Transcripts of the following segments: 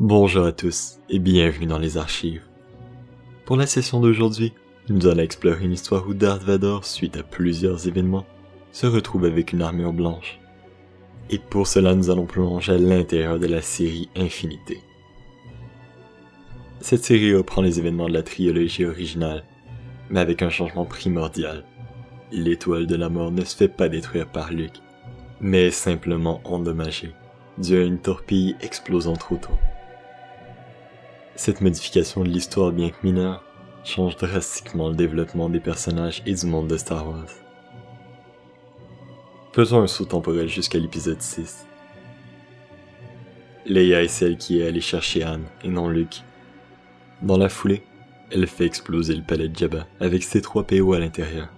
Bonjour à tous et bienvenue dans les archives. Pour la session d'aujourd'hui, nous allons explorer une histoire où Darth Vader, suite à plusieurs événements, se retrouve avec une armure blanche. Et pour cela, nous allons plonger à l'intérieur de la série Infinité. Cette série reprend les événements de la trilogie originale, mais avec un changement primordial. L'étoile de la mort ne se fait pas détruire par Luke, mais est simplement endommagée, dû à une torpille explosant trop tôt. Cette modification de l'histoire, bien que mineure, change drastiquement le développement des personnages et du monde de Star Wars. Faisons un saut temporel jusqu'à l'épisode 6. Leia est celle qui est allée chercher Han, et non Luke. Dans la foulée, elle fait exploser le palais de Jabba avec ses 3 PO à l'intérieur.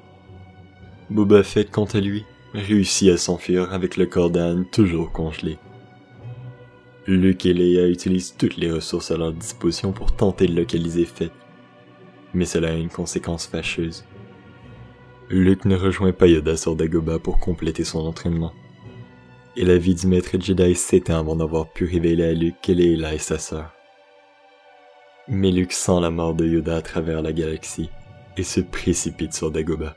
Boba Fett, quant à lui, réussit à s'enfuir avec le corps d'Han toujours congelé. Luke et Leia utilisent toutes les ressources à leur disposition pour tenter de localiser Fett, mais cela a une conséquence fâcheuse. Luke ne rejoint pas Yoda sur Dagobah pour compléter son entraînement, et la vie du maître Jedi s'éteint avant d'avoir pu révéler à Luke que Leila est sa sœur. Mais Luke sent la mort de Yoda à travers la galaxie, et se précipite sur Dagobah.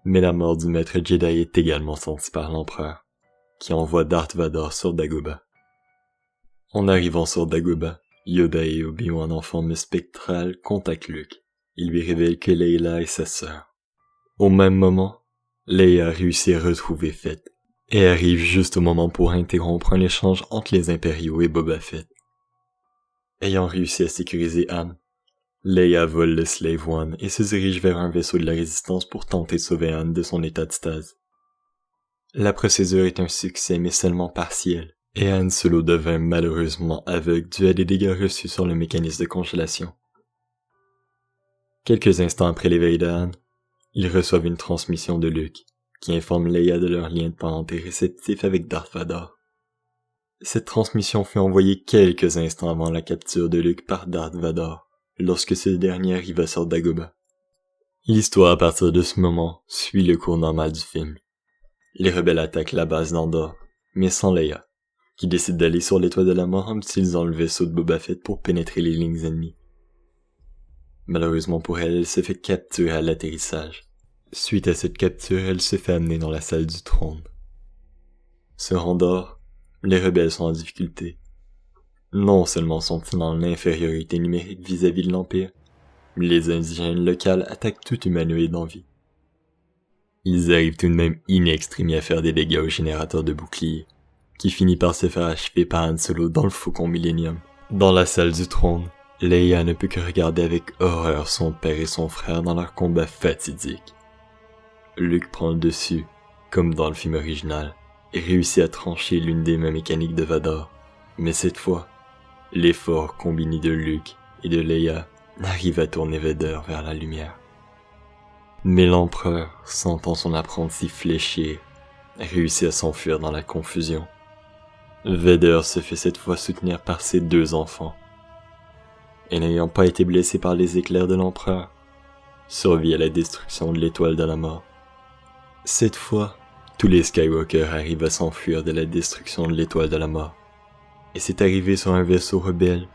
Mais la mort du maître Jedi est également sentie par l'empereur, qui envoie Darth Vader sur Dagobah. En arrivant sur Dagobah, Yoda et Obi-Wan en forme spectrale contactent Luke. Il lui révèle que Leila est sa sœur. Au même moment, Leia réussit à retrouver Fett, et arrive juste au moment pour interrompre un échange entre les Impériaux et Boba Fett. Ayant réussi à sécuriser Han, Leia vole le Slave One et se dirige vers un vaisseau de la Résistance pour tenter de sauver Han de son état de stase. La procédure est un succès mais seulement partiel, et Han Solo devint malheureusement aveugle dû à des dégâts reçus sur le mécanisme de congélation. Quelques instants après l'éveil de Han, ils reçoivent une transmission de Luke, qui informe Leia de leur lien de parenté réceptif avec Darth Vader. Cette transmission fut envoyée quelques instants avant la capture de Luke par Darth Vader, lorsque ce dernier arriva sur Dagobah. L'histoire à partir de ce moment suit le cours normal du film. Les rebelles attaquent la base d'Andorre, mais sans Leia, qui décide d'aller sur l'étoile de la mort en utilisant le vaisseau de Boba Fett pour pénétrer les lignes ennemies. Malheureusement pour elle, elle se fait capturer à l'atterrissage. Suite à cette capture, elle se fait amener dans la salle du trône. Sur Andorre, les rebelles sont en difficulté. Non seulement sont-ils dans l'infériorité numérique vis-à-vis de l'Empire, mais les indigènes locaux attaquent tout humanoïde en vie. Ils arrivent tout de même in extremis à faire des dégâts au générateur de boucliers, qui finit par se faire achever par Han Solo dans le Faucon Millennium. Dans la salle du trône, Leia ne peut que regarder avec horreur son père et son frère dans leur combat fatidique. Luke prend le dessus, comme dans le film original, et réussit à trancher l'une des mains mécaniques de Vader. Mais cette fois, l'effort combiné de Luke et de Leia arrive à tourner Vader vers la lumière. Mais l'empereur, sentant son apprenti fléchir, réussit à s'enfuir dans la confusion. Vader se fait cette fois soutenir par ses 2 enfants, et n'ayant pas été blessé par les éclairs de l'empereur, survit à la destruction de l'étoile de la mort. Cette fois, tous les Skywalker arrivent à s'enfuir de la destruction de l'étoile de la mort, et c'est arrivé sur un vaisseau rebelle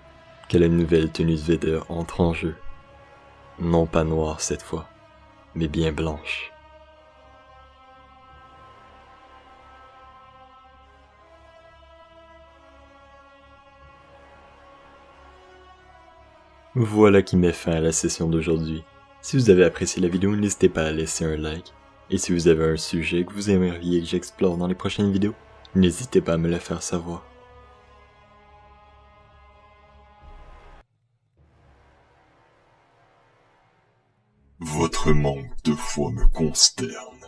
que la nouvelle tenue de Vader entre en jeu. Non pas noire cette fois, mais bien blanche. Voilà qui met fin à la session d'aujourd'hui. Si vous avez apprécié la vidéo, n'hésitez pas à laisser un like. Et si vous avez un sujet que vous aimeriez que j'explore dans les prochaines vidéos, n'hésitez pas à me le faire savoir. Votre manque de foi me consterne.